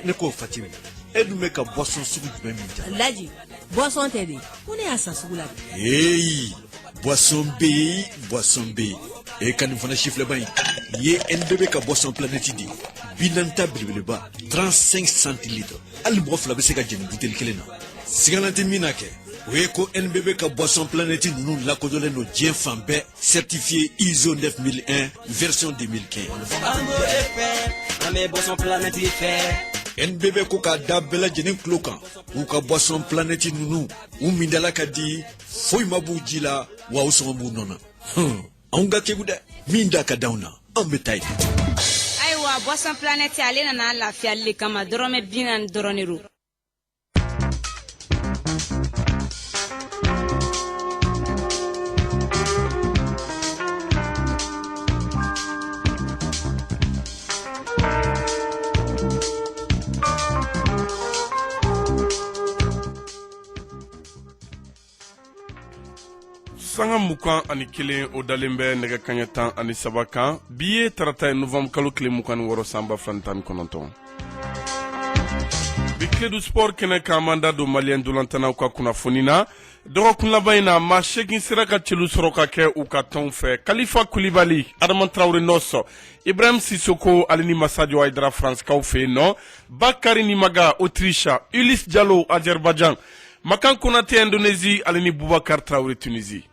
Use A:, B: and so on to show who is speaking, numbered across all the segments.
A: ne ko Fatima e dun bɛ ka boisson sugu jumɛn min ta
B: Laji boisson tɛ de ko ne y'a san sugu la
A: boisson B e ka nin fana chiffre ba in ye NBB ka boisson planète di binanta belebeleba 35 centilitres hali mɔgɔ fila bɛ se ka jɛni bouteille kelen na sigana tɛ min na kɛ o ye ko NBB ka boisson planète ninnu lakodɔnlen don diɲɛ fan bɛɛ certifié ISO 9001 version 2015 NBB ko k'a da bɛɛ lajɛlen tulo kan u ka boisson planète ninnu u mindala ka di foyi ma b'u ji la wa u sɔngɔ b'u nɔ na anw ka kegu dɛ min da ka d'anw na an bɛ taa yen
C: ayiwa boisson planète ale nana lafiyali le kama dɔrɔmɛ 40 dɔrɔn de don.
D: Sanga mukan ani kelen o dalen bɛ nɛgɛ kaɲɛ 13 kan bi ye tarata ye novembre kalo tile 26 sanba 2019 bi Kledu sport kɛnɛ kan man da don maliyɛn dolantanaw ka kunnafoni na dɔgɔkun laban in na maa 8 sera ka celu sɔrɔ ka kɛ u ka tɔnw fɛ Kalifa Kulibali Adama Traoré Nɔsɔ Ibrahim Sissoko ale ni Masadio Aidara Fransikaw fɛ yen nɔ Bakari Nimaga Autriche Ulysse Diallo Azerbaïdjan Makan Konate Indonésie ale ni Boubacar Traoré Tunisie.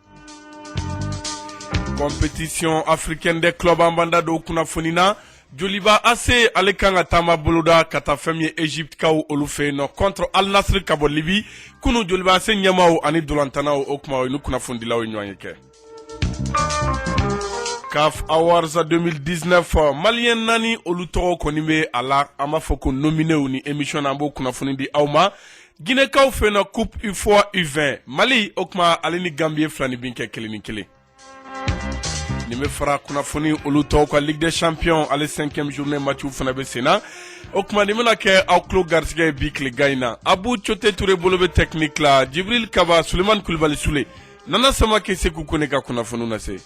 D: Compétition africaine des clubs en banda do kunnafoni na Joliba AC ale kan ka taama boloda ka taa fɛn min ye Egypte kaw olu fɛ yen nɔ contre Al Nassr ka bɔ Libi kunu Joliba AC ɲɛmaaw ani dolantanaw o kuma o ni kunnafonidilaw ye ɲɔgɔn ye kɛ. CAF Awards 2019 maliyɛn 4 olu tɔgɔ kɔni bɛ a la an b'a fɔ ko nominéw ni émission na an b'o kunnafoni di aw ma Guinée-kaw fɛ na Coupe UFOA U20 Mali o kuma ale ni Gambie fila ni bin kɛ 1-1. Nime fara kunnafoni olu tɔw ka Ligue des Champions ale 5e journée matchw fana bɛ sen na o kuma nin bɛna kɛ aw tulo garisɛgɛ ye bi tile gan in na Abu Cote Touré bolo bɛ technique la Jibril Kaba Sulemani Kulibali Sule Nana Samake Seku Kone ka kunnafoniw lase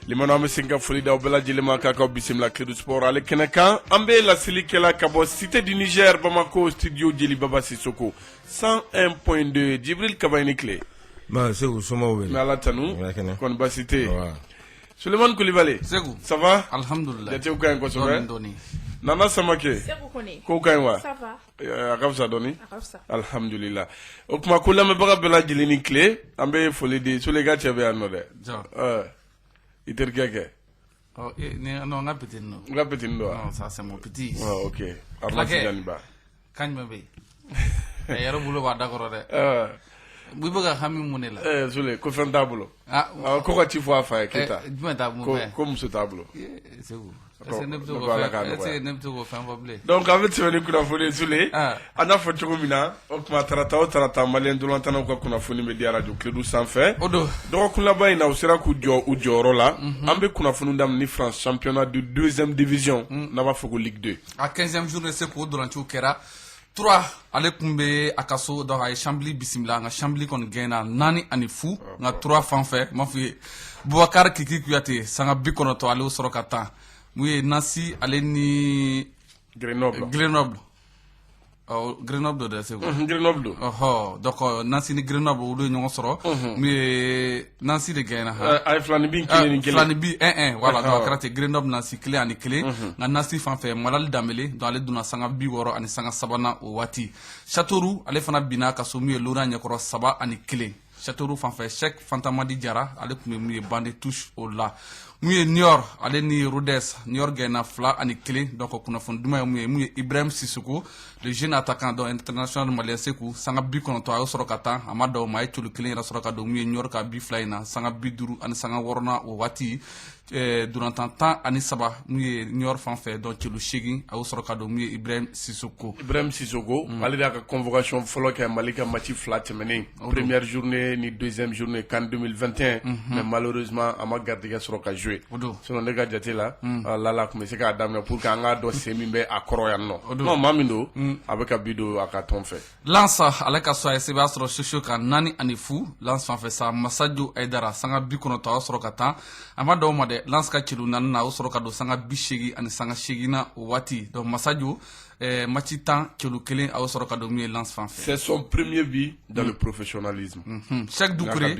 D: limano an bɛ segin ka foli d'aw bɛɛ lajɛlen ma k'a kaw bisimila Kledu Sport ale kɛnɛ kan an bɛ lasilikɛla ka bɔ Cité du Niger Bamako studio Jeli Baba Sissoko 101.2 Jibril Kaba ni tile
E: Bah, c'est où sommes nous?
D: Mais Allah tanu, qu'on va citer. Suleiman Koulibaly. Ça va?
F: Alhamdulillah.
D: Jate ou kain kosome? Nana Samake. Ko kain wa?
G: Ça va.
D: Akafsa doni? Akafsa. Alhamdulillah. O kuma ko lamɛ baga bɛɛ lajɛlen ni tile an bɛ foli di Sulega cɛ bɛ yan nɔ dɛ. I terikɛ kɛ?
F: Non, on a petit non.
D: On a petit non.
F: Non, ça c'est mon petit.
D: Oh, ok. Armasi Janiba.
F: Kan me be. Yɛrɛ bolo b'a dakɔrɔ dɛ. Bu bɛ ka hami mun de la
D: Sule ko fɛn t'a bolo ko ka ci fɔ a fa ye Keyita
F: jumɛn t'a bolo
D: ko muso t'a bolo
F: Segu est-ce que ne bɛ se k'o fɛn fɔ bilen
D: donc an bɛ tɛmɛ ni kunnafoni Sule an y'a fɔ cogo min na o tuma tarata o tarata maliyɛn dolantanaw ka kunnafoni bɛ di radio Kledu sanfɛ
F: o don
D: dɔgɔkun laban in na u sera k'u jɔ u jɔyɔrɔ la an bɛ kunnafoni daminɛ ni France championnat de 2e division n'a b'a fɔ ko Ligue 2
F: a 15e journée se k'o dɔrɔnciw kɛra 3 ale kun bɛ a ka so donc a ye Chambly bisimila nka Chambly kɔni gɛnna 4 ani fu nka 3 fan fɛ m'a fɔ ye Boubacar Kiki Kuyate sanga 90 ale y'o sɔrɔ ka taa mun ye Nancy ale ni Grenoble Grenoble de Segu
D: Grenoble
F: donc Nancy ni Grenoble olu ye ɲɔgɔn sɔrɔ mun ye Nancy de gɛnna
D: a ye filani bin kelen ni kelen
F: filani bin 1-1 voilà donc a kɛra ten Grenoble Nancy 1 ani 1 nka Nancy fan fɛ Malali Dambele donc ale donna sanga 60 ani sanga 3nan o waati Châteauroux ale fana binna ka so mun ye Laurent Ɲɛkɔrɔ 3 ani 1 Châteauroux fan fɛ Cheikh Fantamadi Jara ale tun bɛ mun ye bande touche o la mun ye Niort ale ni Rodez Niort gɛnna 2 ani 1 donc kunnafoni duman ye mun ye Ibrahim Sissoko le jeune attaquant donc international malien Seku sanga 90 a y'o sɔrɔ ka taa a ma da o ma a ye colu 1 yɛrɛ sɔrɔ ka don mun ye Niort ka 2 in na sanga 50 ani sanga 6nan o waati durantan 10 ani 3 mun ye Niort fan fɛ donc celu 8 a y'o sɔrɔ ka don mun ye Ibrahim Sissoko
D: ale de y'a ka convocation fɔlɔ kɛ Mali ka match 2 tɛmɛnen première journée ni 2e journée CAN 2021 mais malheureusement a ma garijɛgɛ sɔrɔ ka jouer sinon ne ka jate la Lala tun bɛ se k'a daminɛ pour que an k'a dɔn sen min bɛ a kɔrɔ yan nɔ non maa min don a bɛ ka bi don a ka tɔn fɛ
F: Lens ale ka so a ye sɛbɛn sɔrɔ Sochaux kan 4 ani fu Lens fan fɛ sa Masadio Aidara sanga 90 a y'o sɔrɔ ka taa a ma da o ma dɛ lance ka celu naani na o sɔrɔ ka don sanga 80 ani sanga 8 na o waati donc Masadio match tan celu kelen a o sɔrɔ ka don min ye lance fan fɛ.
D: C'est son premier but dans le professionnalisme.
F: Cheikh Doucouré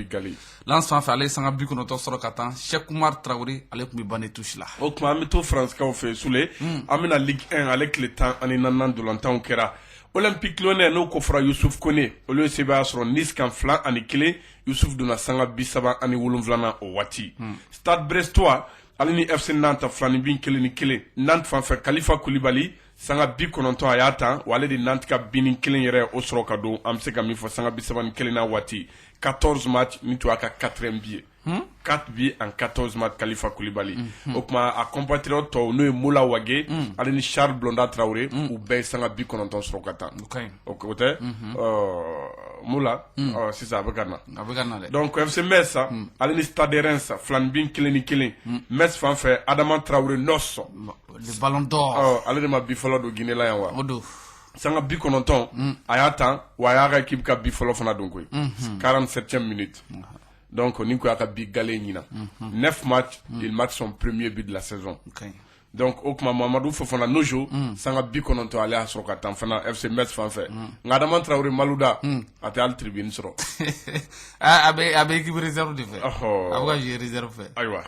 F: lance fan fɛ ale ye sanga 90 sɔrɔ ka tan Cheikh Oumar Traoré ale tun bɛ ban de touche la.
D: O tuma an bɛ to France kaw fɛ Sule an bɛna Ligue 1 ale tile 14 dolantanw kɛra. Olympique Lyonnais n'o kofra Youssouf Kone olu ye sɛbɛya sɔrɔ Nice kan 2-1 Youssouf donna sanga 37 o waati. Stade Brestois ale ni FC Nantes 2-1 Nantes fan fɛ Khalifa Koulibaly sanga 90 a y'a tan wa ale de Nantes ka 1 yɛrɛ o sɔrɔ ka don an bɛ se ka min fɔ sanga 31 na waati 14 match min tun y'a ka 4e billet 4 buts en 14 matchs Khalifa Koulibaly. O kuma a compatriote tɔw n'o ye Moula Wage ale ni Charles Blondin Traoré u bɛɛ ye sanga 90 sɔrɔ ka tan. O tɛ Moula sisan a bɛ ka na. Donc FC Metz ale ni Stade Reims 2-1 Metz fan fɛ Adama Traoré Nosso
F: le ballon d'or
D: ale de ma bi fɔlɔ don Guinée la yan wa. Sanga 90 a y'a tan wa a y'a ka équipe ka bi fɔlɔ fana don koyi 47e minute. Donc on y a ka bi galé ñina 9 matchs il marque son premier but de la saison. Donc o kuma Mamadou Fofana Nojo sanga bi kononto ale a sɔrɔ ka tan fana FC Metz fan fɛ Adama Traoré Malouda a tɛ al tribune sɔrɔ
F: a bɛ équipe réserve de fɛ a bɛ ka jouer réserve fɛ
D: ayiwa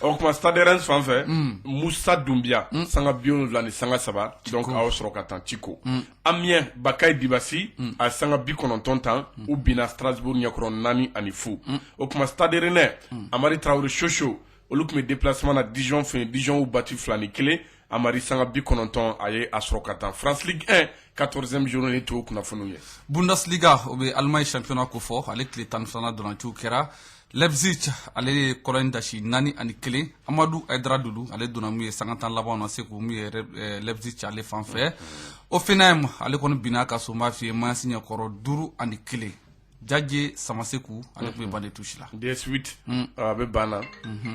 D: o kuma Stade Reims fan fɛ Moussa Doumbia sanga 70 ni sanga 3 donc a y'o sɔrɔ ka tan Chico Amiens Bakay Dibassi a sanga 90 tan u bina Strasbourg ɲɛkɔrɔ 4-0 o kuma Stade Rennais Amari Traoré Chocho olu tun bɛ déplacement na Dijon fɛ Dijon u battu 2-1 Amari sanga 90 a ye a sɔrɔ ka tan France Ligue 1 14e journée ni to kunnafoniw ye.
F: Bundesliga o bɛ Allemagne championnat ko fɔ ale tile 12 dolanciw kɛra Leipzig ale ye kɔlɔn dasi 4-1 Amadou Aïdara Doudou ale donna mun ye sanga 10 laban na se k'o mun ye Leipzig ale fan fɛ Hoffenheim ale kɔni binna ka so m'a f'i ye Mainz ɲɛkɔrɔ 5-1 Jadje Samasekou ale tun bɛ ban de touche la.
D: DS8 a bɛ banna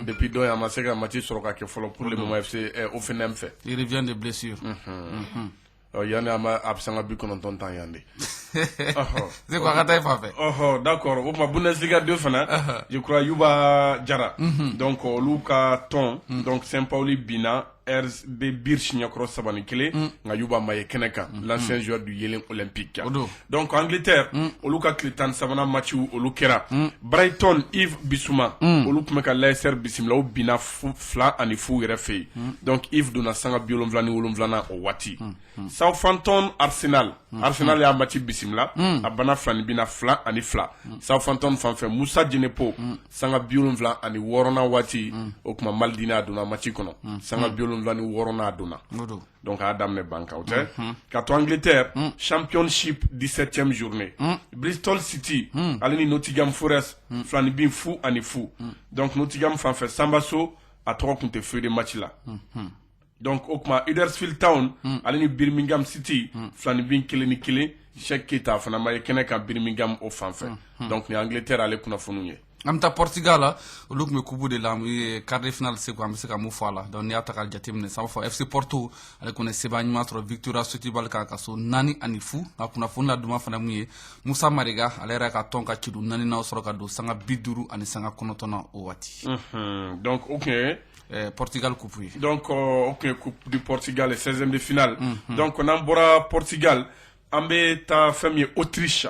D: depuis donc a ma se ka match sɔrɔ ka kɛ fɔlɔ pour le moment FC Hoffenheim fɛ.
F: Il revient de blessure.
D: Yani a bɛ sanga 90 tan yan de.
F: C'est quoi ka taa i fan fɛ.
D: D'accord o kuma Bundesliga 2 fana je crois Yuba Jara donc olu ka tɔn donc Saint-Pauli binna RB Birch ɲɛkɔrɔ 3-1 nka Yuba ma ye kɛnɛ kan l'ancien joueur du Yelen Olympique. Donc Angleterre olu ka tile 13 matchiw olu kɛra Brighton Yves Bissouma olu tun bɛ ka Leicester bisimila u binna 2-0 yɛrɛ fɛ yen donc Yves donna sanga 77 o waati. Southampton Arsenal y'a match bisimila a banna 2-2 Southampton fan fɛ Moussa Djenepo sanga 76 na waati o kuma Maldini a donna match kɔnɔ sanga 76 na donna donc a y'a daminɛ banka o tɛ ka to Angleterre championship 17e journée Bristol City ale ni Nottingham Forest 2-0 donc Nottingham fan fɛ Sambaso a tɔgɔ tun tɛ feuille de match la. Donc o kuma Huddersfield Town ale ni Birmingham City 2-1 Cheikh Keita fana ma ye kɛnɛ kan Birmingham o fan fɛ donc ni Angleterre ale kunnafoniw ye.
F: An bɛ taa Portugal la olu tun bɛ kubu de la quart de finale se ko an bɛ se ka mun fɔ a la donc n'i y'a ta k'a jateminɛ sisan a b'a fɔ FC Porto ale kɔni sɛbɛn ɲuman sɔrɔ Victoria Setúbal kan ka so 4-0 nka kunnafoni la duman fana mun ye Musa Mariga ale yɛrɛ ka tɔn ka celu 4nan sɔrɔ ka don sanga 50 ani sanga 9 na o waati.
D: Donc ok.
F: Portugal coupe.
D: Donc ok coupe du Portugal 16e de finale. Donc n'an bɔra Portugal an bɛ taa fɛn min ye Autriche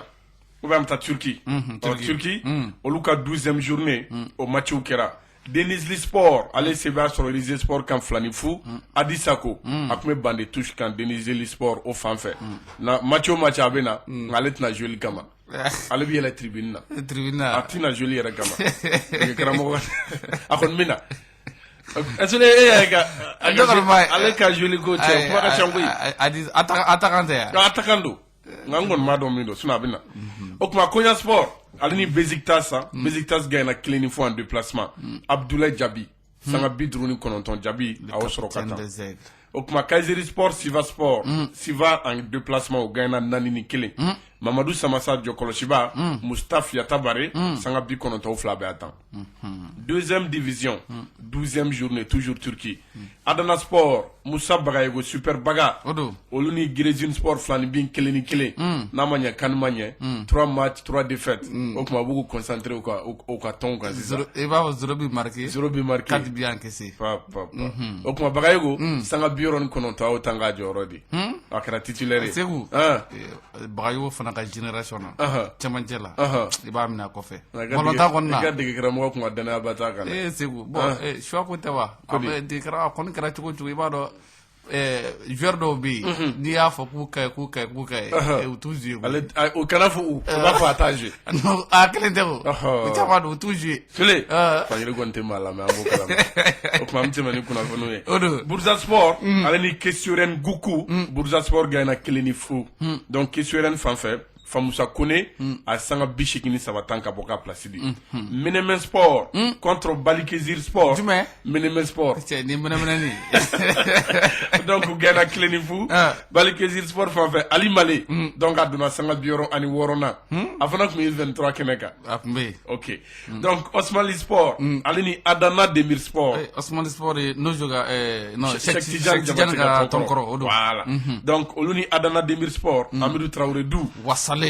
D: ou bien an bɛ taa Turquie. Turquie olu ka 12e journée o matchiw kɛra Denizli Sport ale sɛbɛya sɔrɔ Elysée Sport kan 2-0 Adisako a tun bɛ ban de touche kan Denizli Sport o fan fɛ na match o match a bɛ na nka ale tɛna jouer kama ale bɛ yɛlɛ tribune na a tɛna jouer yɛrɛ kama karamɔgɔ a kɔni bɛ na. Est-ce que ale ka jouer ko cɛ kuma ka ca koyi
F: attaquant tɛ yan
D: attaquant don nka n kɔni m'a dɔn min don sinon a bɛ na o kuma Konya Sport ale ni Besiktas gagna 1-0 en déplacement Abdoulaye Diaby sanga 59 Diaby a y'o sɔrɔ ka tan o kuma Kayserispor Siva en déplacement o gagna 4-1 Mamadou Samassa Jokɔlɔsiba Mustapha Yatabare sanga 92 bɛɛ a tan. Deuxième division 12e journée toujours Turquie Adana Sport Moussa Bagayego Super Baga
F: Odo.
D: olu ni Girezine Sport flani bin kelen ni kelen n'a ma ɲɛ kan ma ɲɛ 3 matchs 3 défaites o kuma b'u concentrer au ka tɔn kan sisan
F: I b'a fɔ 0 bi marqué
D: 0 bi marqué
F: 4 bi encaissé
D: o kuma Bagayego sanga 69 o tanga jɔyɔrɔ de a kɛra titulaire ye
F: Segu Bagayogo fana ka génération na cɛmancɛ la I b'a minɛ a kɔfɛ balontan kɔni na
D: i ka dege karamɔgɔ kun ka danaya ba t'a kan
F: Segu bon choix ko tɛ wa a kɔni kɛra cogo cogo I b'a dɔn joueur dɔw bɛ yen n'i y'a fɔ k'u ka ɲi u t'u jouer
D: o kana fɔ u b'a fɔ a t'a jouer
F: a kelen tɛ o caman don u t'u jouer
D: Sule Fajiri kɔni tɛ maa la mais an b'o kalama o tuma an bɛ tɛmɛ ni kunnafoniw ye Burza Sport ale ni Kesuren Guku Burza Sport gagné 1-0 donc Kesuren fan fɛ Famoussa Kone a sanga 83 ka bɔ ka place di Menemen Sport contre Balikesir Sport
F: Jumɛn
D: Menemen Sport
F: cɛ ni mɛnɛmɛnɛni
D: donc u gagné 1-0 Balikesir Sport fan fɛ Ali Male donc a donna sanga 66 na a fana tun ye 23 kɛnɛ kan
F: a tun bɛ yen
D: ok donc Osmali Sport ale ni Adana Demir Sport
F: Osmali Sport n'o joga
D: Cheikh Tidiane
F: ka tɔnkɔrɔ o don
D: voilà donc olu ni Adana Demir Sport Amadou Traoré du Wasale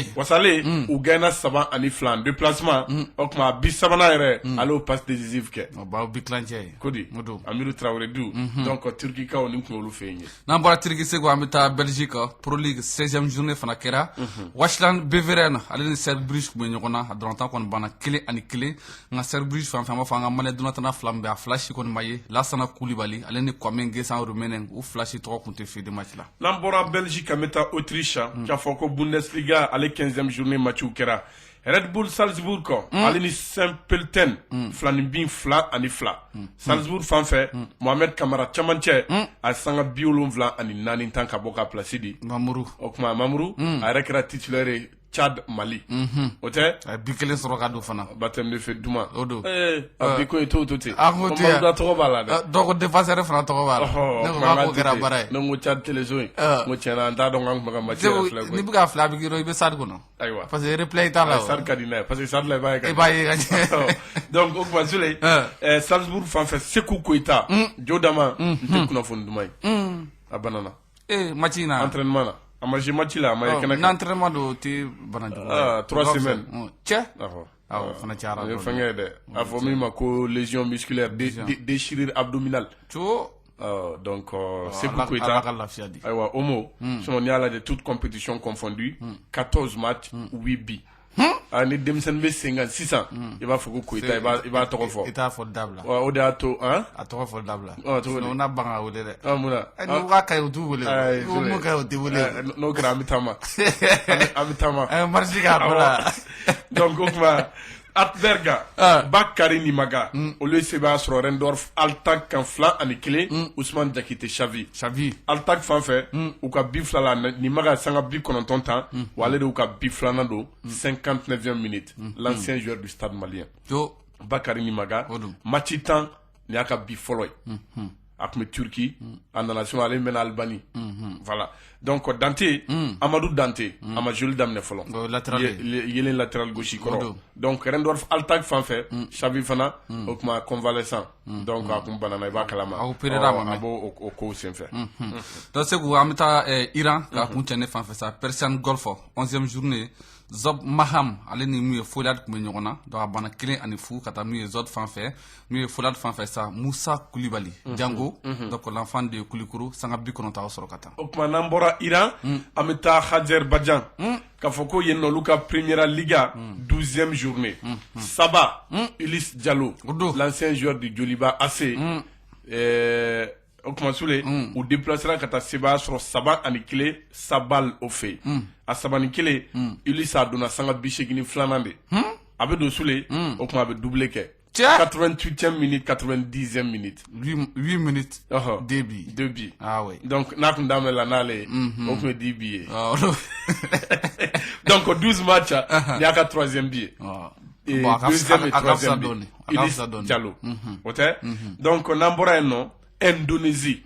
D: u gagné 3-2 en déplacement o kuma bi sabana yɛrɛ ale o passe décisif kɛ
F: baw bi kilancɛ
D: kodi Amadou Traoré du donc Turki kaw ni kun olu fɛ yen
F: n'an bɔra Turki Segu an bɛ taa Belgique Pro League 16e journée fana kɛra Waasland Beveren ale ni Cercle kun bɛ ɲɔgɔn na a dɔrɔntan kɔni banna 1-1 nka Cercle fan fɛ an b'a fɔ an ka Malien dunatana fila min bɛ a fila si kɔni ma ye Lassana Koulibaly ale ni Kwame Ngesan Rumɛnɛ u fila si tɔgɔ kun tɛ fɛ de match la
D: n'an bɔra Belgique an bɛ taa Autriche k'a fɔ ko Bundesliga ale 15e journée match kɛra Red Bull Salzburg ale ni Saint-Pölten Flanibin 2-2 Salzburg fan fɛ Mohamed Kamara cɛmancɛ a sanga 74 tan ka bɔ ka place di
F: Mamourou
D: o kuma Mamourou a yɛrɛ kɛra titulaire Tchad Mali o tɛ
F: a bi kelen sɔrɔ ka don fana
D: baptême de feu duman
F: o don
D: a bi ko ye to ten
F: a ko ten
D: Mamadou tɔgɔ b'a la dɛ
F: dɔgɔ défenseur fana tɔgɔ b'a la ne ko k'a ko kɛra baara ye
D: ne ko Tchad téléso in n ko tiɲɛna n t'a dɔn k'an tun bɛ ka match yɛrɛ filɛ koyi
F: n'i bɛ ka filɛ a bɛ k'i dɔn i bɛ stade kɔnɔ
D: ayiwa
F: parce que replay t'a la
D: stade ka di n'a ye parce que stade la i b'a ye
F: i b'a ye ka ɲɛ
D: donc o kuma Sule Salzbourg fan fɛ Sekou Koita jo dama n tɛ kunnafoni duman ye a banana
F: match in na
D: entraînement na a ma joué match la a ma ye kɛnɛ kan
F: n'entraînement don o tɛ bana jugu
D: 3 semaines
F: cɛ awɔ fana cayara
D: dɔɔnin fɛnkɛ ye dɛ a fɔ min ma ko lésion musculaire déchirure abdominale donc Sekou Koita ayiwa Omo sinon n'i y'a lajɛ toute compétition confondue 14 matchs 8 buts ni denmisɛnnin bɛ sen kan sisan i b'a fɔ ko Koita i b'a tɔgɔ fɔ
F: i t'a fɔ dabila
D: o de y'a to
F: a tɔgɔ fɔ dabila sinon n'a ban ka wele dɛ
D: munna
F: n'u k'a ka ɲi u t'u wele n'u ka ɲi u tɛ wele
D: n'o kɛra an bɛ taama an bɛ taama
F: marisi k'a bɔ la
D: donc o kuma Atberga Bakary Nimaga olu ye sɛbɛn sɔrɔ Rendorf Altag kan 2-1 Ousmane Diakité Xavi Altag fan fɛ u ka bi fila la Nimaga sanga bi 9 tan wa ale de y'u ka bi filanan don 59e minute l'ancien joueur du Stade malien Bakary Nimaga match tan ni y'a ka bi fɔlɔ ye a tun bɛ Turki a nana sinon ale mɛnna Albanie voilà donc Dante Amadou Dante a ma joli daminɛ fɔlɔ yelen latéral gauche kɔrɔ donc Rendorf Altag fan fɛ Xavi fana o kuma convalescent donc a kun banana i b'a kalama a b'o o kow senfɛ
F: donc Segu an bɛ taa Iran k'a kun cɛ ne fan fɛ sa Persian Golf 11e journée Zob Maham ale ni mun ye Foliad kun bɛ ɲɔgɔn na donc a banna 1-0 ka taa mun ye Zod fan fɛ mun ye Foliad fan fɛ sa Moussa Koulibaly Django donc l'enfant de Koulikoro sanga 90 sɔrɔ ka taa o
D: kuma n'an bɔra Iran an bɛ taa Azerbaïdjan k'a fɔ ko yen nɔ olu ka Première Liga 12e journée Saba Ulysse Diallo l'ancien joueur du Djoliba AC o kuma Sule u déplacera ka taa Seba sɔrɔ 3-1 Sabal o fɛ a 3-1 Ulysse a donna sanga 82 de a bɛ don Sule o kuma a bɛ doublé kɛ 88e minute 90e minute
F: 8 minutes 2 buts
D: ah oui donc n'a kun daminɛ la n'ale o kun ye 10 buts ye donc 12 matchs ni y'a ka 3e but ye deuxième et troisième but Ulysse Diallo o tɛ donc n'an bɔra yen nɔ Indonésie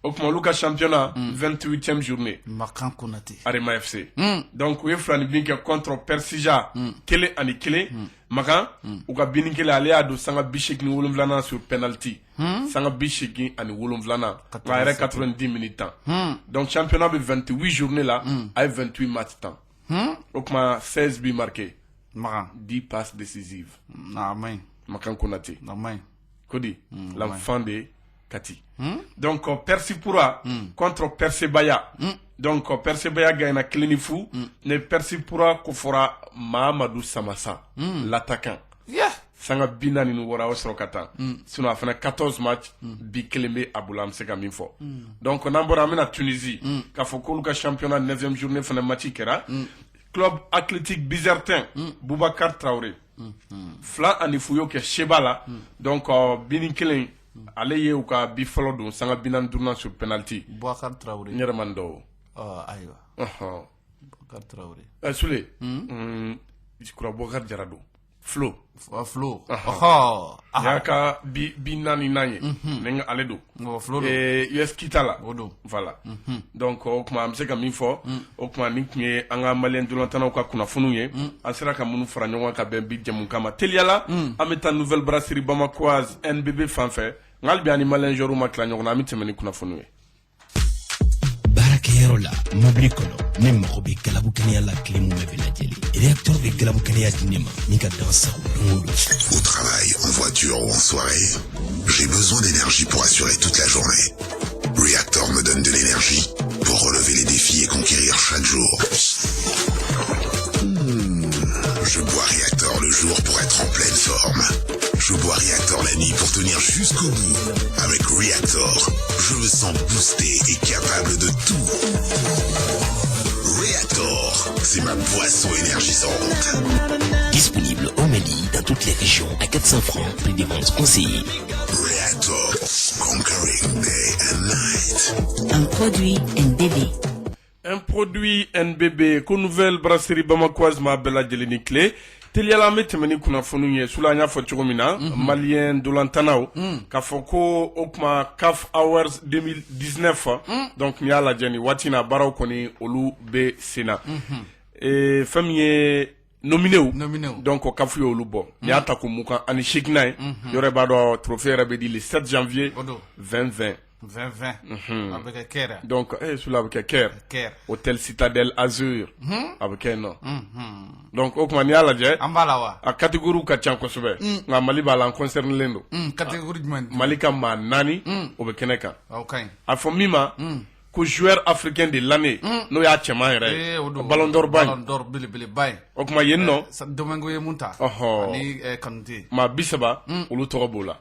D: o kuma olu ka championnat 28e journée
F: Makan Konate
D: Arema FC donc u ye filanibin kɛ contre Persija 1-1 Makan u ka binni kelen ale y'a don sanga 87 sur penalty sanga 87 ka yɛrɛ 90 minutes temps donc championnat bɛ 28 journées la a ye 28 matchs temps o kuma 16 buts marqués 10 passes décisives Makan Konate Kodi l'enfant de Kati donc Persipura contre Persebaya donc Persebaya gagne Klinifu ne Persipura ko fora Mahamadou Samassa l'attaquant sanga binani ni wara osro kata sinon a fana 14 matchs bi kelembe abulam se ka min fo donc on ambora amena Tunisie ka fo ko ka championnat 9e journée fana match kera club athlétique Bizertin Boubacar Traoré fla ani fuyo ke Shebala donc binin kelen ale ye u ka bi folo don sanga binan tourna sur penalty
F: Boubacar Traoré
D: Nyermando
F: aywa Boubacar Traoré
D: Sule je crois Boubacar Jarado Flo yaka bi nani nanye nenga ale do US Kitala voilà donc o kuma am se ka min fɔ o kuma ni kun ye an ka malien dolantanaw ka kunnafoniw ye an sera ka minnu fara ɲɔgɔn ka bɛn bi jɛmu kama teliyala an bɛ taa nouvelle brasserie bamakoise NBB fan fɛ ngali bi ani malien joueurs ma tila ɲɔgɔn na an bɛ tɛmɛ ni kunnafoniw ye
G: baarakɛyɔrɔ la mobili kɔnɔ ne mago bɛ galabu kɛnɛya la tile mun bɛɛ lajɛlen réacteur bɛ galabu kɛnɛya di ne ma ni ka dan sago don o don.
H: Au travail, en voiture ou en soirée, j'ai besoin d'énergie pour assurer toute la journée. Reactor me donne de l'énergie pour relever les défis et conquérir chaque jour. Je bois Reactor le jour pour être en pleine forme. Je bois Reactor la nuit pour tenir jusqu'au bout. Avec Reactor, je me sens boosté et capable de tout. Reactor, c'est ma boisson énergisante.
G: Disponible au Mali, dans toutes les régions, à 400 francs, prix des ventes conseillées.
H: Reactor, conquering day and night.
B: Un produit NBB.
D: Un produit NBB ko nouvelle brasserie bamakoise ma bɛɛ lajɛlen ni tile teliyala an bɛ tɛmɛ ni kunnafoniw ye sula an y'a fɔ cogo min na malien dolantanaw k'a fɔ ko o kuma CAF Awards 2019 donc n'i y'a lajɛ ni waati na baaraw kɔni olu bɛ sen na fɛn min ye nominéw donc CAF ye olu bɔ n'i y'a ta ko mugan ani seeginna ye yɔrɔ b'a dɔn trophée yɛrɛ bɛ di le 7 janvier 2020
F: avec Caire.
D: Donc, cela avec Caire. Hôtel Citadelle Azur. Avec non. Donc, au Kmania la jẹ.
F: Ambalawa.
D: A catégorie ka can kosɛbɛ. Nka Mali b'a la concerne len do.
F: Catégorie jumɛn?
D: Mali ka maa 4 o bɛ kɛnɛ kan.
F: Okay.
D: A fɔ min ma ko joueur africain de l'année n'o y'a cɛman yɛrɛ ye. Ballon d'or ba in.
F: Ballon d'or belebeleba in.
D: O kuma yen nɔ.
F: Domingo ye mun ta. Ani Kanute.
D: Maa 30 olu tɔgɔ b'o la.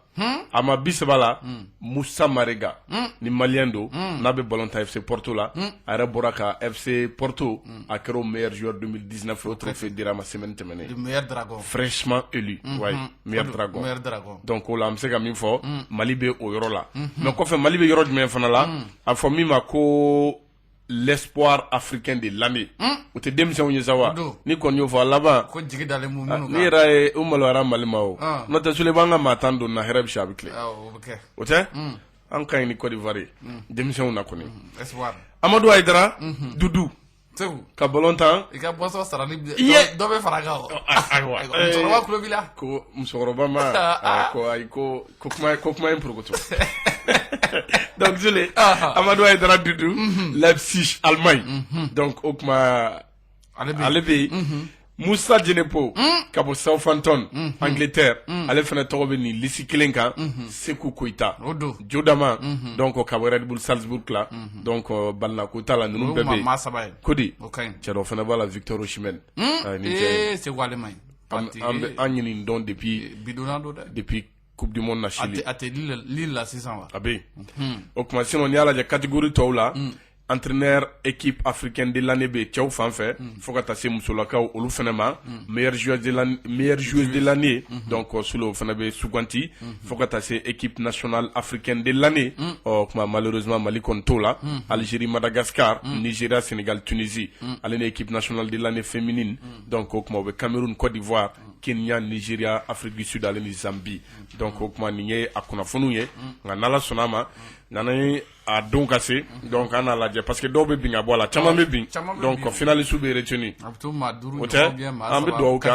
D: A ma 30 la Moussa Marega ni malien do n'a bɛ ballon ta FC Porto la a yɛrɛ bɔra ka FC Porto a kɛra o meilleur joueur 2019 o trophée dira ma semaine tɛmɛnen.
F: Le meilleur dragon.
D: Fraîchement élu. Ouais, meilleur dragon.
F: Meilleur dragon.
D: Donc o la an bɛ se ka min fɔ Mali bɛ o yɔrɔ la. Mais kɔfɛ Mali bɛ yɔrɔ jumɛn fana la a fɔ min ma ko l'espoir africain de l'année. O tɛ denmisɛnw ye sa wa ni kɔni y'o fɔ a laban
F: ko jigi dalen mun minnu kan
D: ni yɛrɛ ye o maloyara Mali ma o n'o tɛ Sule b'an ka maa 10 don na hɛrɛ bɛ se a bɛ tile o tɛ an ka ɲi ni Côte d'Ivoire ye denmisɛnw na kɔni Amadou Aïdara Dudu ka ballon tan
F: i ka boisson sara ni dɔ bɛ fara kan o
D: ayiwa
F: musokɔrɔba tulo b'i la
D: ko musokɔrɔba ma ko ayi ko kuma in porokoto donc Sule Amadou Aïdara Dudu Leipzig Allemagne donc o kuma ale bɛ yen Moussa Djenepo ka bɔ Southampton Angleterre ale fana tɔgɔ bɛ nin lisi kelen kan Sekou Koita Jodama donc ka bɔ Red Bull Salzburg la donc Balna Koita la ninnu bɛɛ bɛ yen Kodi cɛ dɔ fana b'a la Victor Osimhen
F: Sekou ale man ɲi
D: an ɲini dɔn depuis Coupe du Monde na Chili
F: a tɛ Lille la sisan wa
D: a bɛ yen o kuma sinon n'i y'a lajɛ catégorie tɔw la entraîneur équipe africaine de l'année bɛ cɛw fan fɛ fo ka taa se musolakaw olu fana ma meilleure joueuse de l'année donc Sule o fana bɛ suganti fo ka taa se équipe nationale africaine de l'année kuma malheureusement Mali kɔni t'o la Algérie Madagascar Nigeria Sénégal Tunisie ale ni équipe nationale de l'année féminine donc o kuma o bɛ Cameroun Côte d'Ivoire Kenya, Nigeria, Afrique du Sud ale ni Zambie donc o kuma nin ye a kunnafoniw ye nka n'ala sɔnna a ma n'an a don ka se donc an n'a lajɛ parce que dɔw bɛ bin ka bɔ a la caman bɛ bin donc finaliste bɛ retenu o tɛ an bɛ dugawu kɛ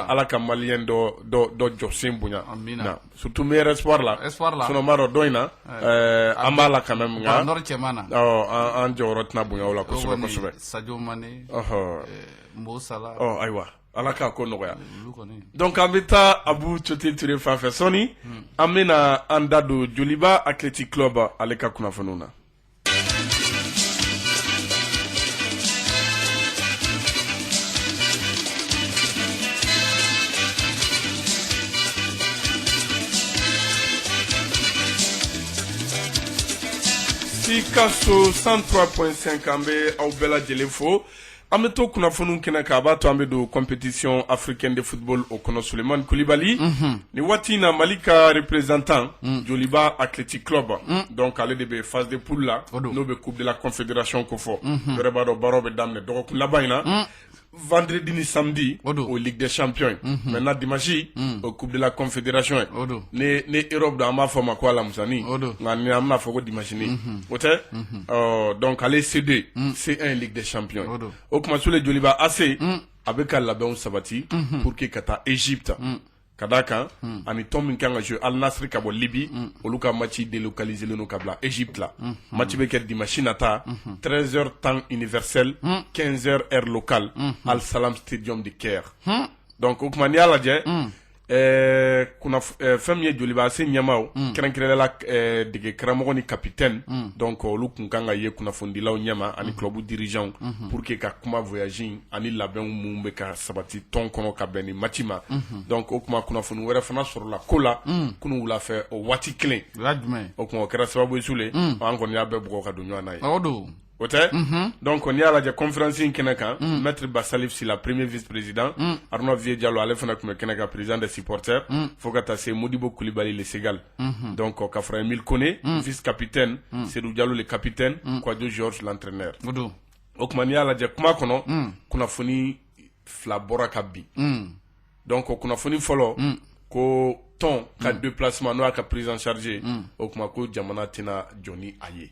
D: ala ka maliyɛn dɔ jɔ sen bonya na surtout meilleur espoir la sinon m'a dɔn dɔ in na an b'a la quand même nka an jɔyɔrɔ tɛna bonya o la kosɛbɛ kosɛbɛ
F: Sadio Mané Mo Salah
D: ayiwa ala k'a ko nɔgɔya donc an bɛ taa Abu Cote Ture fan fɛ sɔni an bɛna an da don Joliba Athletic Club ale ka kunnafoniw na. Sikaso 103.5 an bɛ aw bɛɛ lajɛlen fo. An bɛ to kunnafoniw kɛnɛ kan a b'a to an bɛ don compétition africaine de football o kɔnɔ Sulemani Kulibali ni waati in na Mali ka représentant Joliba Athletic Club donc ale de bɛ phase de poule la n'o bɛ coupe de la confédération ko fɔ yɛrɛ b'a dɔn baaraw bɛ daminɛ dɔgɔkun laban in na vendredi ni samedi au Ligue des Champions maintenant dimanche au coupe de la confédération ni Europe do an b'a fɔ ma ko alamusani nka ni an bɛna fɔ ko dimanche ni o tɛ donc ale C2 C1 Ligue des Champions o kuma sule Joliba AC a bɛ ka labɛnw sabati pour que ka taa Égypte ka d'a kan ani tɔn min kan ka jouer Al Nassr ka bɔ Libi olu ka match délocalisé len ka bila Égypte la match bɛ kɛ dimanche nata 13h temps universel 15h heure locale Al Salam Stadium de Caire donc o kuma n'i y'a lajɛ fɛn min ye Joliba AC ɲɛmaaw kɛrɛnkɛrɛnnenya la dege karamɔgɔ ni capitaine donc olu kun kan ka ye kunnafonidilaw ɲɛma ani club dirigeant pour que ka kuma voyage ani labɛnw mun bɛ ka sabati tɔn kɔnɔ ka bɛn ni match ma donc o kuma kunnafoni wɛrɛ fana sɔrɔla ko la kunun wula fɛ o waati kelen o kuma o kɛra sababu ye sule an kɔni y'a bɛɛ bugɔ ka don ɲɔgɔn na ye o tɛ donc n'i y'a lajɛ conférence in kɛnɛ kan maître Basalif Sila premier vice-président Arnaud Vie Diallo ale fana tun bɛ kɛnɛ kan président des supporters fo ka taa se Modibo Coulibaly le Ségal donc ka fara Emile Koné vice-capitaine Seydou Diallo le capitaine Kwadjo Georges l'entraîneur o kuma n'i y'a lajɛ kuma kɔnɔ kunnafoni fila bɔra ka bin donc o kunnafoni fɔlɔ ko tɔn ka déplacement n'o y'a ka prise en charge o kuma ko jamana tɛna jɔ ni a ye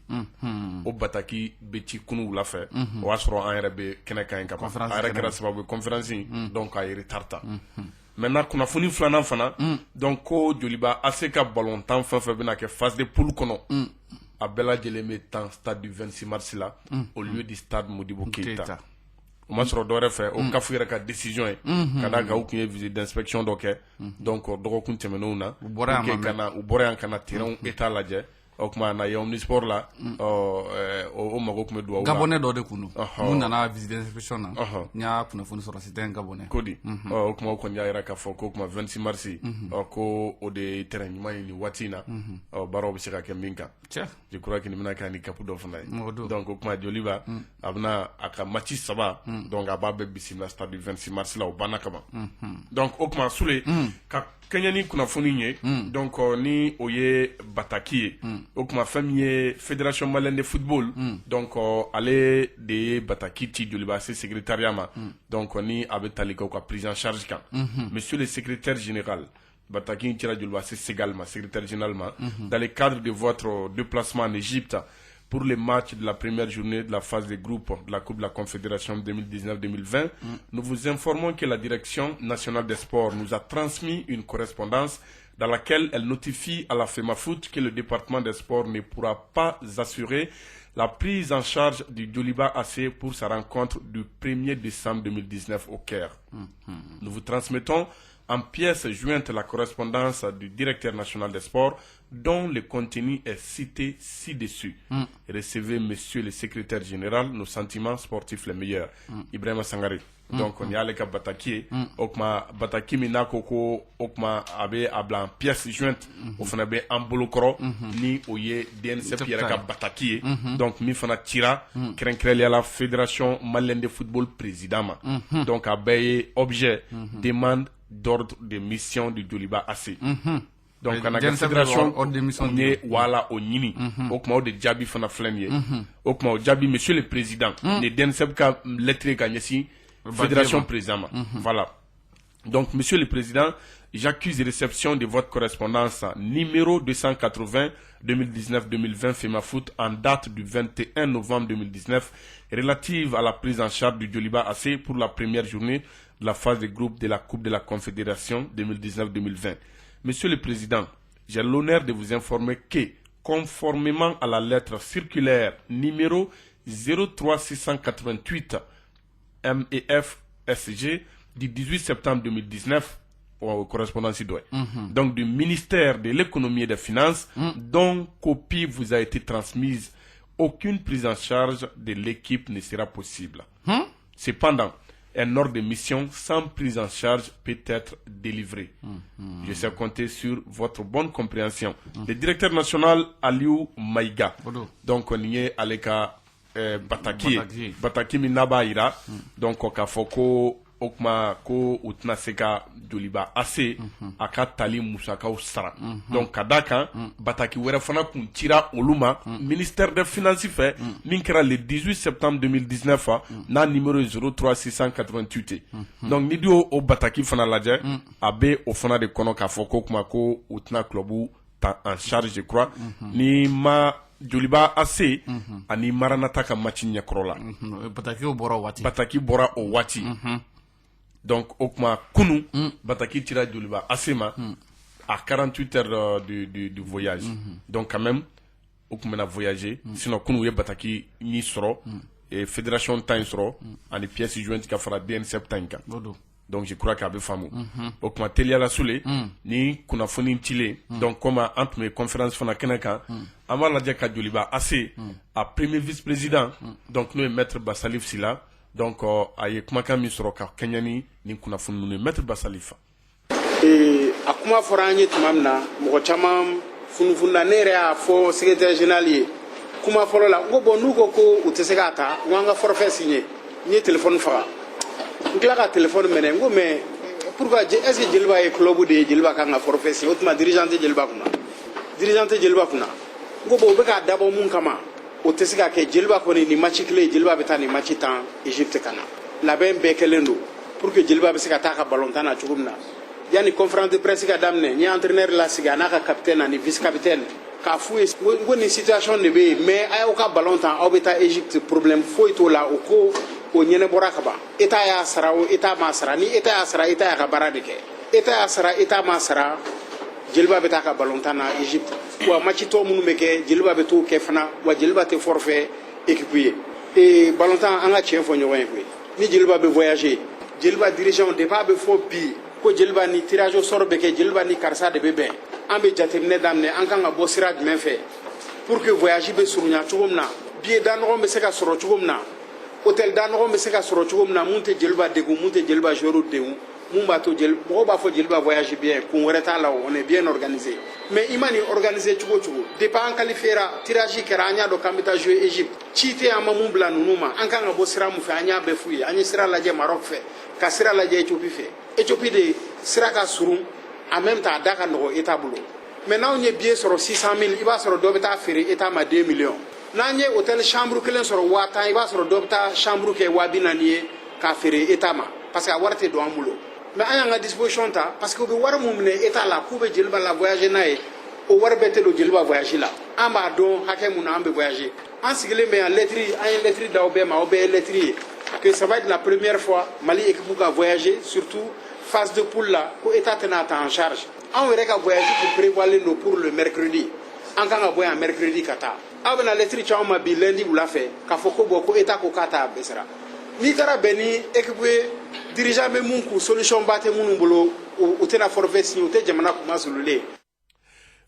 D: o bataki bɛ ci kunun wula fɛ o y'a sɔrɔ an yɛrɛ bɛ kɛnɛ kan yen ka ban a yɛrɛ kɛra sababu ye conférence donc a ye retard ta maintenant kunnafoni filanan fana donc ko Joliba AC ka ballontan fɛn fɛn bɛna kɛ phase de poule kɔnɔ a bɛɛ lajɛlen bɛ tan stade du 26 mars la au lieu du stade Modibo Keita o ma sɔrɔ dɔwɛrɛ fɛ o kafu yɛrɛ ka décision ye ka d'a kan u tun ye visite d'inspection dɔ kɛ donc dɔgɔkun tɛmɛnenw na u bɔra yan ka na terrain état lajɛ o kuma na ye omnisport la o mago tun bɛ dugawu la
F: Gabonais dɔ de kun don mun nana visite d'inspection na n y'a kunnafoni sɔrɔ c'était un Gabonais
D: ko di o kuma o kɔni y'a yɛrɛ k'a fɔ ko kuma 26 mars ko o de ye terrain ɲuman ye nin waati in na baaraw bɛ se ka kɛ min kan je crois que nin bɛna kɛ ni kapu dɔ fana ye donc o kuma Joliba a bɛna a ka match 3 donc a b'a bɛɛ bisimila stade du 26 mars la o banna ka ban donc o kuma Sule ka kɛɲɛ ni kunnafoni ye donc ni o ye bataki ye o kuma fɛn min ye fédération malienne de football donc ale de ye bataki ci Joliba AC secrétariat ma donc ni a bɛ tali kɛ u ka prise en charge kan monsieur le secrétaire général bataki cira Joliba AC Ségal ma secrétaire général ma dans le cadre de votre déplacement en Égypte pour les matchs de la première journée de la phase de groupe de la Coupe de la Confédération 2019-2020, nous vous informons que la Direction nationale des sports nous a transmis une correspondance dans laquelle elle notifie à la FEMAFOOT que le département des sports ne pourra pas assurer la prise en charge du Joliba AC pour sa rencontre du 1er décembre 2019 au Caire. Nous vous transmettons en pièce jointe la correspondance du directeur national des sports dont le contenu est cité ci-dessus. Recevez, monsieur le secrétaire général, nos sentiments sportifs les meilleurs. Ibrahima Sangare. Donc, on y a les Bataki. Okma Bataki Minako, Okma Abe Abla en pièce jointe. Au Fanabe Ambolokoro, ni Oye DNC Pierre Bataki. Donc, mi Fana Tira, Krenkrelia la Fédération Malienne de Football Président. Donc, Abe objet, demande d'ordre de mission du Joliba AC. Donc kana ka fédération on est wala o nyini o kuma o de jabi fana flanie o kuma o jabi monsieur le président ne den seb ka lettre ka nyesi fédération président voilà Donc, Monsieur le Président, j'accuse réception de votre correspondance numéro 280 2019-2020 FEMAFOOT en date du 21 novembre 2019 relative à la prise en charge du Djoliba AC pour la première journée de la phase de groupe de la Coupe de la Confédération 2019-2020. Monsieur le Président, j'ai l'honneur de vous informer que, conformément à la lettre circulaire numéro 03688 MEF-SG du 18 septembre 2019, au correspondant ci-doit, donc du ministère de l'économie et des finances, dont copie vous a été transmise, aucune prise en charge de l'équipe ne sera possible. Cependant, un ordre de mission sans prise en charge peut être délivré. Je sais compter sur votre bonne compréhension. Le directeur national Aliou Maïga, donc on y est à l'écart Bataki Minabaira, donc au Kafoko Okma ko utna seka Djoliba AC aka tali musakaw sara donc kadaka bataki wɛrɛ fana kun cira oluma ministère des finances fait min kɛra le 18 septembre 2019 n'a numéro 03688 donc ni di o bataki fana lajɛ a bɛ o fana de kɔnɔ k'a fɔ ko kuma ko utna club ta en charge je crois ni ma Djoliba AC ani Maranata ka match ɲɛkɔrɔ la bataki bɔra o waati donc au kuma kunu bataki tira Djoliba Asema à 48 heures du voyage donc quand même au kuma na voyager sinon kunu ye bataki ni soro et fédération temps soro ani pièces jointes ka fara DNSP tanka donc je crois qu'abe famu au kuma telia la soule ni kuna foni chile donc comme entre mes conférences fana kenaka ama la ka Djoliba AC à premier vice-président donc nous maître Basalif Sila donc aye kumakan min sɔrɔ ka kɛɲɛ ni kunnafoni ninnu ye maître Basalifa.
I: A kuma fɔra an ye tuma min na mɔgɔ caman funufunda ne yɛrɛ y'a fɔ secrétaire général ye kuma fɔlɔ la n ko bon n'u ko ko u tɛ se k'a ta n ko an ka forfait signé n ye téléphone faga n tila ka téléphone minɛ n ko mais pourquoi est-ce que Djeliba ye club de ye Djeliba kan ka forfait signé o tuma dirigeant tɛ Djeliba kunna n ko bon u bɛ k'a dabɔ mun kama o tɛ se ka kɛ Djeliba kɔni ni match kelen Djeliba bɛ taa ni match tan Egypte ka na labɛn bɛɛ kɛlen don pour que Djeliba bɛ se ka taa ka ballon tan na cogo min na yanni conférence de presse ka daminɛ n ye entraîneur lasigi a n'a ka capitaine ani vice capitaine k'a f'u ye n ko nin situation de bɛ yen mais a y'aw ka ballon tan aw bɛ taa Egypte problème foyi t'o la o ko o ɲɛnɛbɔra ka ban État y'a sara o État m'a sara ni État y'a sara État y'a ka baara de kɛ État y'a sara État m'a sara Djeliba bɛ taa ka ballon tan na Egypte wa match tɔ minnu bɛ kɛ Djeliba bɛ t'o kɛ fana wa Djeliba tɛ forfait équipe ye ballon tan an ka tiɲɛ fɔ ɲɔgɔn ye koyi ni Djeliba bɛ voyager Djeliba dirigeant depuis a bɛ fɔ bi ko Djeliba ni tirage au sort bɛ kɛ Djeliba ni karisa de bɛ bɛn an bɛ jateminɛ daminɛ an kan ka bɔ sira jumɛn fɛ pour que voyage bɛ surunya cogo min na billet da nɔgɔ bɛ se ka sɔrɔ cogo min na hôtel da nɔgɔ bɛ se ka sɔrɔ cogo min na mun tɛ Djeliba degun mun tɛ Djeliba joueur degun mun b'a to mɔgɔw b'a fɔ Djeliba voyage bien kun wɛrɛ t'a la on est bien organisé mais i ma nin organiser cogo o cogo depuis an qualifiera tirage kɛra an y'a dɔn k'an bɛ taa jouer Egypte ci tɛ an ma mun bila ninnu ma an kan ka bɔ sira mun fɛ an y'a bɛɛ f'u ye an ye sira lajɛ Maroc fɛ ka sira lajɛ Éthiopie fɛ Éthiopie de sira ka surun en même temps a da ka nɔgɔ État bolo mais n'anw ye billet sɔrɔ 600 000 i b'a sɔrɔ dɔ bɛ taa feere État ma 2 millions n'an ye hôtel chambre kelen sɔrɔ 5000 i b'a sɔrɔ dɔ bɛ taa chambre kɛ 240 ye k'a feere État ma parce que a wari tɛ don an bolo mais an y'an ka disposition ta parce que u bɛ wari mun minɛ État la k'u bɛ Djeliba la voyager n'a ye o wari bɛɛ tɛ don Djeliba voyage la an b'a dɔn hakɛ mun na an bɛ voyager an sigilen bɛ yan lettre an ye lettre d'aw bɛɛ ma aw bɛɛ ye lettre ye que ça va être la première fois Mali équipe ka voyager surtout phase de poule la ko État tɛna ta en charge anw yɛrɛ ka voyage kun prévoilen don pour le mercredi an kan ka bɔ yan mercredi ka taa aw bɛna lettre ci anw ma bi lundi wula fɛ k'a fɔ ko bon ko État ko k'a t'a bɛɛ sara n'i taara bɛn ni équipe ye dirigeant bɛ mun kun solution ba tɛ minnu bolo u tɛna forfait signé u tɛ jamana kuma sululen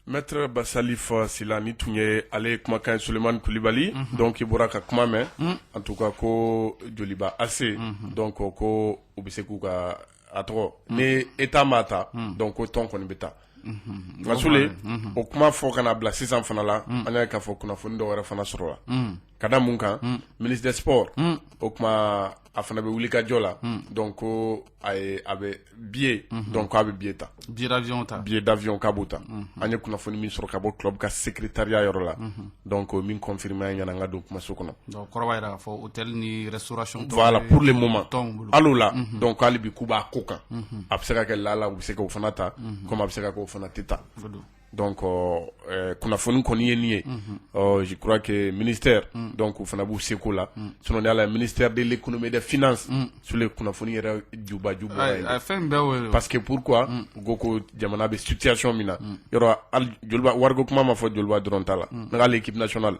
D: Maître Basalif Sila ni tun ye ale kumakan Sulemani Kulibali donc i bɔra ka kuma mɛn en tout cas ko Djoliba AC donc ko u bɛ se k'u ka a tɔgɔ ni État m'a ta donc ko tɔn kɔni bɛ taa nka sule o kuma fɔ ka na bila sisan fana la an y'a k'a fɔ kunnafoni dɔ wɛrɛ fana sɔrɔ la ka da mun kan ministre des sports o kuma a fana bɛ wuli ka jɔ la donc ko a bɛ billet donc ko a bɛ billet ta billet d'avion k'a b'o ta an ye kunnafoni min sɔrɔ ka bɔ club ka secrétariat yɔrɔ la donc min confirmé an ɲɛna an ka don kumaso kɔnɔ
F: donc kɔrɔba yɛrɛ k'a fɔ hôtel ni restauration
D: voilà pour le moment al'o la donc hali bi k'u b'a ko kan a bɛ se ka kɛ lala u bɛ se k'o fana ta comme a bɛ se ka k'o fana tɛ ta donc kunnafoni kɔni ye nin ye je crois que ministère donc u fana b'u seko la sinon ni ala ministère de l'économie et des finances sur les kunnafoni yɛrɛ juba
F: fɛn bɛɛ
D: parce que pourquoi u ko ko jamana bɛ situation min na yɔrɔ joliba wariko kuma ma fɔ joliba dɔrɔn ta la nka hali équipe nationale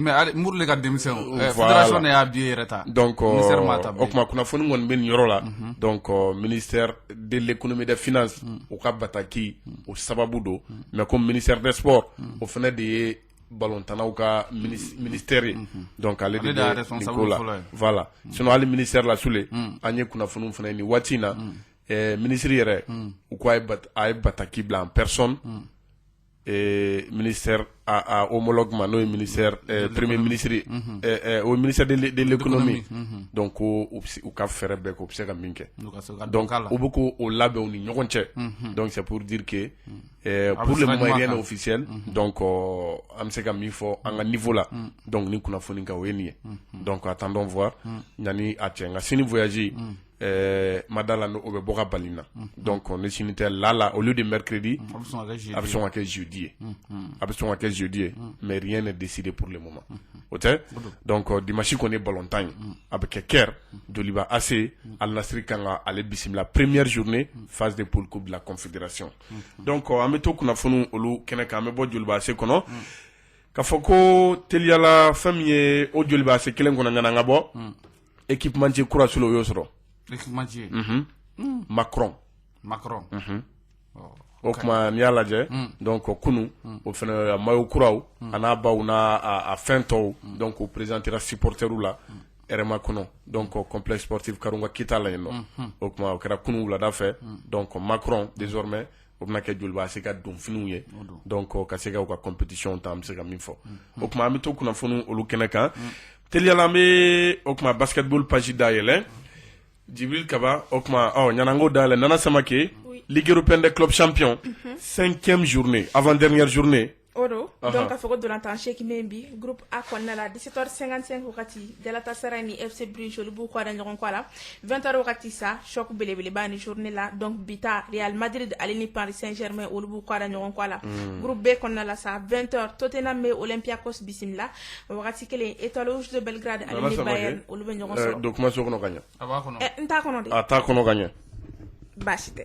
F: mais Mourle ka démission fédération y'a billet yɛrɛ ta
D: donc o kuma kunnafoni kɔni bɛ nin yɔrɔ la donc ministère de l'économie et des finances u ka bataki o sababu don mais comme ministère des sports o fana de ye ballontannaw ka ministère ye donc ale de bɛ nin ko la voilà sinon hali ministère la sule an ye kunnafoniw fana ye nin waati in na ministre yɛrɛ u ko a ye bataki bila en personne ministère à homologue n'o ministère premier ministre au ministère de l'économie donc u ka fɛrɛ bɛɛ ko u bɛ se ka min kɛ donc u bɛ ko o labɛnw ni ɲɔgɔn cɛ donc c'est pour dire que pour le moment rien n'est officiel donc an bɛ se ka min fɔ an ka niveau la donc ni kunnafoni kan o ye nin ye donc attendons voir yanni a cɛ nka sini voyage madala no o bɛ bɔ ka bali na donc ne sini tɛ lala au lieu de mercredi a bɛ sɔn ka kɛ jeudi ye a bɛ sɔn ka kɛ jeudi ye mais rien n'est décidé pour le moment o tɛ donc dimanche kɔni ye ballontan ye a bɛ kɛ Caire Joliba AC Al Nassr kan ka ale bisimila première journée phase de poule coupe de la confédération donc an bɛ to kunnafoni olu kɛnɛ kan an bɛ bɔ Joliba AC kɔnɔ k'a fɔ ko teliyala fɛn min ye o Joliba AC kelen kɔnɔ ŋana ka bɔ équipementier kura solo o y'o sɔrɔ
F: équipementier
D: Macron o kuma n'i y'a lajɛ donc kunu o fana maillot kuraw a n'a baw n'a a fɛn tɔw donc o présentera supporterw la RMA kɔnɔ donc complexe sportif Karunga Kita la yen nɔ o kuma o kɛra kunu wulada fɛ donc Macron désormais o bɛna kɛ Joliba AC ka donfiniw ye donc ka se ka u ka compétition ta an bɛ se ka min fɔ o kuma an bɛ to kunnafoni olu kɛnɛ kan teliyala an bɛ o kuma basketball page dayɛlɛ Djibril Kaba o kuma ɲanango dayɛlɛ Nana Samake Ligue européenne des clubs champions 5e journée avant-dernière journée
J: Odo donc a fɔ ko dolantan seki min bi groupe A kɔnɔna la 17h55 wagati Galatasaray ni FC Bruges olu b'u kɔ da ɲɔgɔn kɔ la 20h wagati sa choc belebeleba ni journée la donc bita Real Madrid ale ni Paris Saint-Germain olu b'u kɔ da ɲɔgɔn kɔ la groupe B kɔnɔna la sa 20h Tottenham bɛ Olympiakos bisimila wagati kelen Étoile Rouge de Belgrade ale ni Bayern olu bɛ ɲɔgɔn sɔrɔ
D: donc kuma so kɔnɔ ka ɲɛ
F: a b'a kɔnɔ
J: n t'a kɔnɔ de
D: a t'a kɔnɔ ka ɲɛ
J: baasi tɛ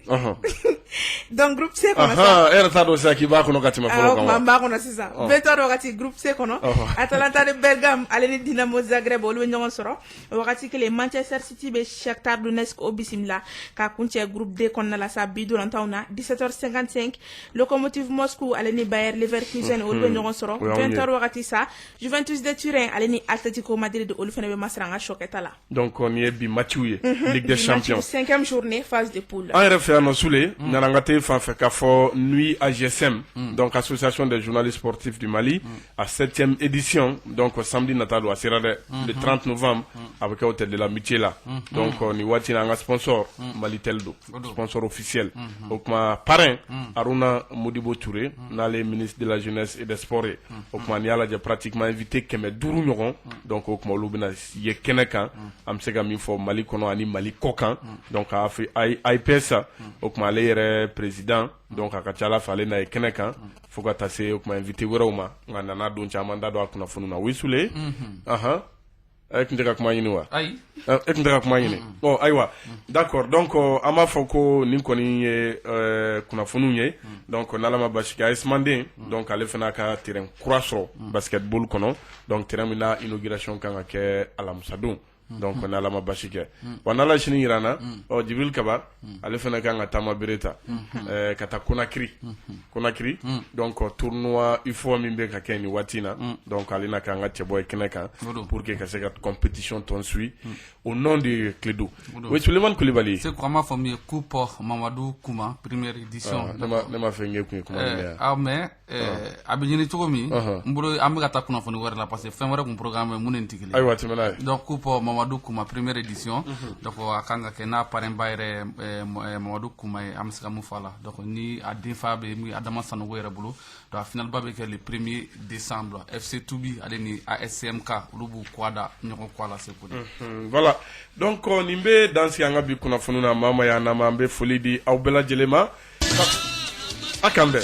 J: donc groupe C kɔnɔ sa
D: e yɛrɛ t'a dɔn sisan k'i b'a kɔnɔ ka tɛmɛ fɔlɔ kan wa
J: n b'a kɔnɔ sisan 20h wagati groupe C kɔnɔ Atalanta de Bergame ale ni Dinamo Zagreb olu bɛ ɲɔgɔn sɔrɔ wagati kelen Manchester City bɛ Shakhtar Donetsk o bisimila ka kuncɛ groupe D kɔnɔna la sa bi dolantanw na 17h55 Lokomotiv Moscou ale ni Bayer Leverkusen olu bɛ ɲɔgɔn sɔrɔ 20h wagati sa Juventus de Turin ale ni Atletico Madrid olu fana bɛ masiranga choqueta la
D: donc nin ye bi matchiw ye Ligue des Champions
J: 5e journée phase de poule
D: an yɛrɛ fɛ yan nɔ Sule ɲananga tɛ fan fɛ k'a fɔ nuit AGSM donc association des journalistes sportifs du Mali à 7e édition donc samedi nata don a sera dɛ le 30 novembre a bɛ kɛ hôtel de l'amitié la donc ni waati na an ka sponsor Malitel do sponsor officiel o kuma parrain Aruna Modibo Touré n'ale ministre de la jeunesse et des sports ye o kuma n'i y'a lajɛ pratiquement invité 500 ɲɔgɔn donc o kuma olu bɛna ye kɛnɛ kan an bɛ se ka min fɔ Mali kɔnɔ ani Mali kɔ kan donc a fɛ AIPS o kuma ale yɛrɛ président donc a ka ca Ala fɛ ale n'a ye kɛnɛ kan fo ka taa se o kuma invité wɛrɛw ma nka nana don caman da don a kunnafoni na oui Sule e tun tɛ ka kuma ɲini wa
F: ayi
D: e tun tɛ ka kuma ɲini ayiwa d'accord donc an b'a fɔ ko nin kɔni ye kunnafoniw ye donc n'Ala ma basi kɛ AS Manden donc ale fana ka terrain kura sɔrɔ basketball kɔnɔ donc terrain min na inauguration kan ka kɛ alamisa don donc on a la basi kɛ wa n'ala sini yirana Jibril Kaba ale fana kan ka taama bere ta ka taa Conakry donc tournoi UFOA min bɛ ka kɛ ni waati na donc ale na kan ka cɛbɔ ye kɛnɛ kan pour que ka se ka compétition ton suit au nom de Clédou. Oui, Suleiman Koulibaly.
F: C'est comment famille coupe Mamadou Kouma première édition.
D: Ne m'a fait ngé kuma ne.
F: Ah mais abijini cogo mi mbolo am ga ta kuna foni wara la parce que fin wara kun programme mun entikili.
D: Aywa timana.
F: Donc coupe Mamadou Kouma première édition donc akanga ke na parrain bayre Mamadou Kouma am ska mu fala donc ni a defa be mi adama sanu wera bulu donc final ba be ke le 1er décembre FC Toubi ale ni ASCMK lubu kwada nyoko kwala se ko.
D: Voilà. Donc nimbe dansi anga bi kuna fununa mama ya na mambe foli di aw bela jelema akambe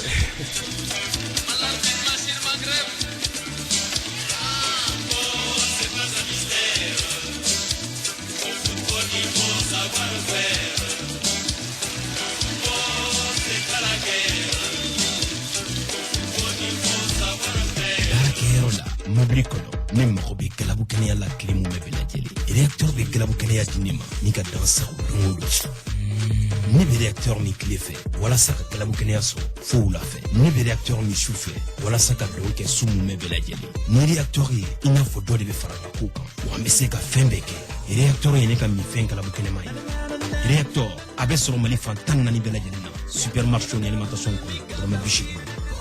G: mobili kɔnɔ ne mago bɛ galabu kɛnɛya la tile mun bɛɛ lajɛlen réacteur bɛ galabu kɛnɛya di ne ma ni ka dan sago don o don ne bɛ réacteur min tile fɛ walasa ka galabu kɛnɛya sɔrɔ fo wula fɛ ne bɛ réacteur min su fɛ walasa ka dɔn kɛ su mun bɛɛ lajɛlen ni réacteur ye i n'a fɔ dɔ de bɛ fara n ka kow kan wa n bɛ se ka fɛn bɛɛ kɛ réacteur ye ne ka minfɛn galabu kɛnɛma ye réacteur a bɛ sɔrɔ Mali fan 14 bɛɛ lajɛlen na supermarché ni alimentation ko ye dɔrɔmɛ 80.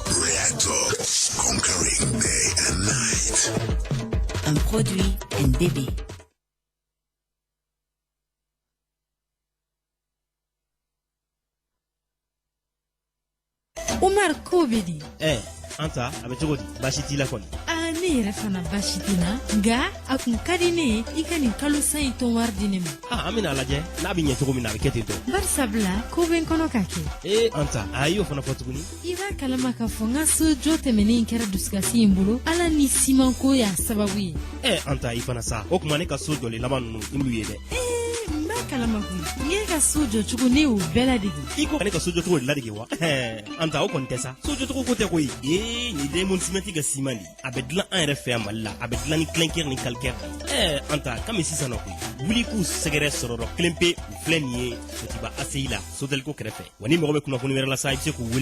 H: Reactor, conquering day and night.
K: Un produit NDB.
B: Omar Kobedi.
L: Anta, a bɛ cogo di? Baasi t'i la kɔni.
B: Ne yɛrɛ fana baasi tɛ na nka a kun ka di ne ye i ka nin kalo san in tɔn wari di ne ma.
L: An bɛna lajɛ n'a bɛ ɲɛ cogo min na a bɛ kɛ ten tɔ.
B: Barisabula ko bɛ n kɔnɔ ka kɛ.
L: Anta, a y'o fana fɔ tuguni.
B: I b'a kalama k'a fɔ n ka sojɔ tɛmɛnen kɛra dusukasi in bolo ala ni simanko y'a sababu ye.
L: Anta i fana sa o tuma ne ka so jɔlen laban ninnu i m'u ye dɛ.
B: N b'a kalama koyi n ka so jɔ cogo ne y'o bɛɛ ladege.
L: I ko ne ka so jɔ cogo de ladege wa. Anta o kɔni tɛ sa so jɔ cogo ko tɛ koyi. Nin Diamond Cement ka siman de a bɛ dilan an yɛrɛ fɛ yan Mali la a bɛ dilan ni clinker ni calcaire de. Anta kami sisan nɔ koyi wuli k'u sɛgɛrɛ sɔrɔ kelen pe u filɛ nin ye Sotiba ACI la Sotelco kɛrɛfɛ wa ni mɔgɔ bɛ kunnafoni wɛrɛ la sa i bɛ se k'u wele